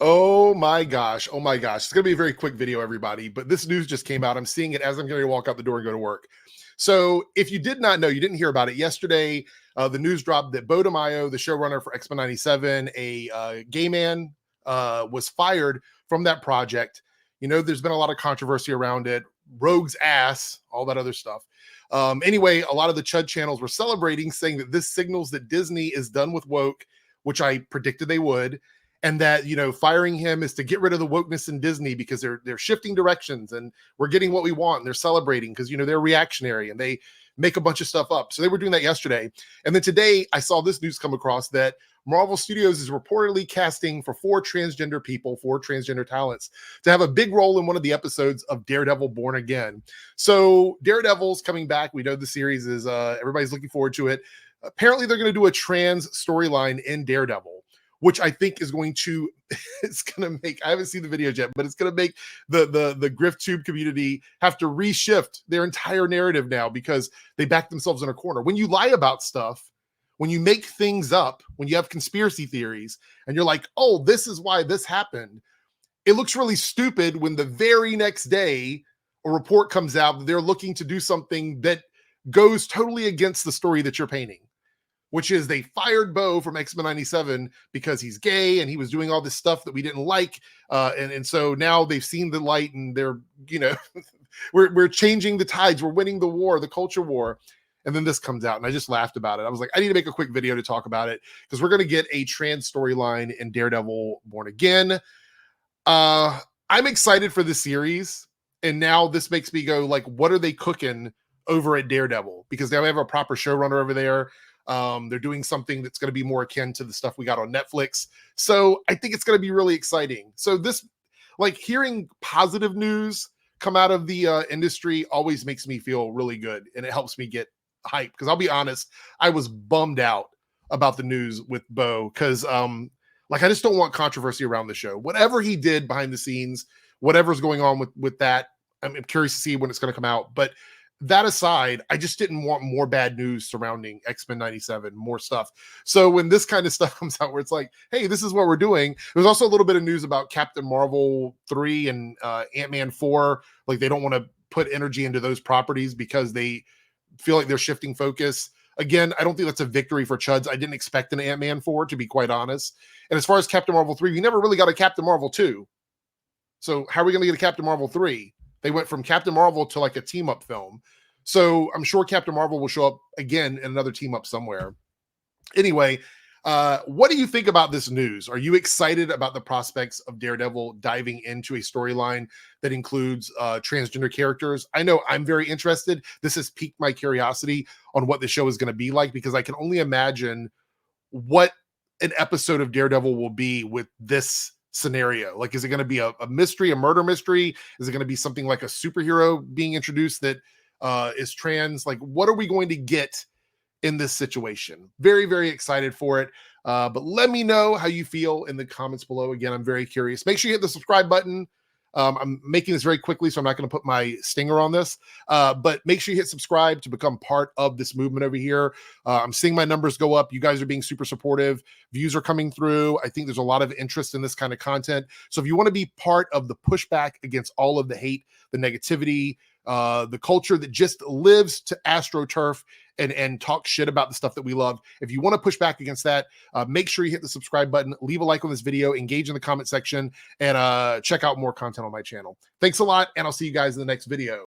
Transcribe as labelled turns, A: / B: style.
A: Oh my gosh. Oh my gosh. It's going to be a very quick video, everybody. But this news just came out. I'm seeing it as I'm going to walk out the door and go to work. So if you did not know, you didn't hear about it yesterday, the news dropped that Bo DeMaio, the showrunner for X-Men 97, a gay man, was fired from that project. You know, there's been a lot of controversy around it. Rogue's ass, all that other stuff. Anyway, a lot of the Chud channels were celebrating, saying that this signals that Disney is done with woke, which I predicted they would, and that, you know, firing him is to get rid of the wokeness in Disney because they're shifting directions and we're getting what we want, and they're celebrating because, you know, they're reactionary and they make a bunch of stuff up. So they were doing that yesterday. And then today I saw this news come across that Marvel Studios is reportedly casting for 4 transgender people, 4 transgender talents, to have a big role in one of the episodes of Daredevil Born Again. So Daredevil's coming back. We know the series is, everybody's looking forward to it. Apparently they're going to do a trans storyline in Daredevil, which I think is going to, it's going to make, I haven't seen the videos yet, but it's going to make the GriftTube community have to reshift their entire narrative now because they back themselves in a corner. When you lie about stuff, when you make things up, when you have conspiracy theories and you're like, oh, this is why this happened, it looks really stupid when the very next day a report comes out that they're looking to do something that goes totally against the story that you're painting, which is they fired Bo from X-Men 97 because he's gay and he was doing all this stuff that we didn't like. And so now they've seen the light and they're, you know, we're changing the tides. We're winning the war, the culture war. And then this comes out and I just laughed about it. I was like, I need to make a quick video to talk about it because we're going to get a trans storyline in Daredevil Born Again. I'm excited for this series. And now this makes me go like, what are they cooking over at Daredevil? Because now we have a proper showrunner over there. They're doing something that's going to be more akin to the stuff we got on Netflix. So I think it's going to be really exciting. So this, like, hearing positive news come out of the industry always makes me feel really good. And it helps me get hyped. Because I'll be honest, I was bummed out about the news with Bo. Because like, I just don't want controversy around the show. Whatever he did behind the scenes, whatever's going on with that, I'm curious to see when it's going to come out. But that aside, I just didn't want more bad news surrounding X-Men 97, more stuff. So when this kind of stuff comes out where it's like, hey, this is what we're doing. There's also a little bit of news about Captain Marvel 3 and Ant-Man 4. Like, they don't want to put energy into those properties because they feel like they're shifting focus. Again, I don't think that's a victory for Chuds. I didn't expect an Ant-Man 4, to be quite honest. And as far as Captain Marvel 3, we never really got a Captain Marvel 2. So how are we going to get a Captain Marvel 3? They went from Captain Marvel to like a team-up film. So I'm sure Captain Marvel will show up again in another team-up somewhere. Anyway, what do you think about this news? Are you excited about the prospects of Daredevil diving into a storyline that includes transgender characters? I know I'm very interested. This has piqued my curiosity on what the show is going to be like, because I can only imagine what an episode of Daredevil will be with this scenario. Like, is it going to be a mystery, a murder mystery? Is it going to be something like a superhero being introduced that is trans? Like, what are we going to get in this situation? Very, very excited for it. But let me know how you feel in the comments below. Again, I'm very curious. Make sure you hit the subscribe button. I'm making this very quickly, so I'm not going to put my stinger on this. But make sure you hit subscribe to become part of this movement over here. I'm seeing my numbers go up. You guys are being super supportive. Views are coming through. I think there's a lot of interest in this kind of content. So if you want to be part of the pushback against all of the hate, the negativity, the culture that just lives to AstroTurf and talk shit about the stuff that we love, if you want to push back against that, make sure you hit the subscribe button, leave a like on this video, engage in the comment section, and check out more content on my channel. Thanks a lot, and I'll see you guys in the next video.